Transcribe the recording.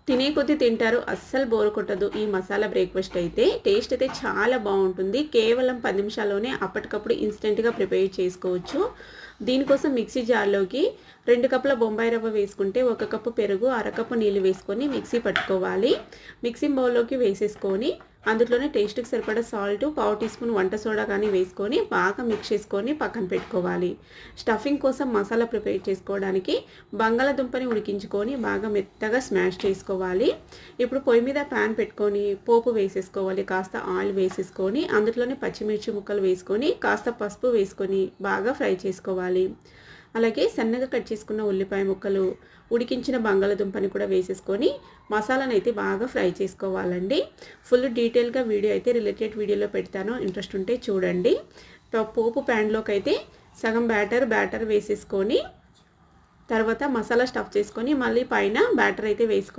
తినే కొద్దీ తింటారు. అస్సలు బోర్ కొట్టదు ఈ మసాలా బ్రేక్‌ఫాస్ట్ అయితే. టేస్ట్ అయితే చాలా బావుంటుంది. కేవలం 10 నిమిషాల్లోనే అప్పటికప్పుడు ఇన్‌స్టంట్‌గా ప్రిపేర్ చేసుకోవచ్చు. దీనికోసం మిక్సీ జార్‌లోకి 2 కప్పుల బొంబాయి రవ్వ వేసుకుంటే, 1 కప్పు పెరుగు, అరకప్పు నీళ్లు వేసుకొని మిక్సీ పట్టుకోవాలి. మిక్సింగ్ బౌల్‌లోకి వేసేసుకొని అందులోనే టేస్ట్‌కి సరిపడా సాల్ట్, పావు టీ స్పూన్ వంట సోడా గాని వేసుకొని బాగా మిక్స్ చేసుకొని పక్కన పెట్టుకోవాలి. స్టఫింగ్ కోసం మసాలా ప్రిపేర్ చేసుకోవడానికి బంగాళాదుంపని ఉడికించుకొని బాగా మెత్తగా స్మాష్ చేసుకోవాలి. ఇప్పుడు పొయ్యి మీద ప్యాన్ పెట్టుకొని పోపు వేసేసుకోవాలి. కాస్త ఆయిల్ వేసేసుకొని అందులోనే పచ్చిమిర్చి ముక్కలు వేసుకొని కాస్త పసుపు వేసుకొని బాగా ఫ్రై చేసుకోవాలి. అలాగే సన్నగా కట్ చేసుకున్న ఉల్లిపాయ ముక్కలు, ఉడికించిన బంగాళాదుంపని కూడా వేసేసుకొని మసాలానైతే బాగా ఫ్రై చేసుకోవాలండి. ఫుల్ డీటెయిల్‌గా వీడియో అయితే రిలేటెడ్ వీడియోలో పెడతాను. ఇంట్రెస్ట్ ఉంటే చూడండి. పోపు ప్యాన్‌లోకైతే సగం బ్యాటర్ వేసేసుకొని తర్వాత మసాలా స్టఫ్ చేసుకొని మళ్ళీ పైన బ్యాటర్ అయితే వేసుకోవాలి.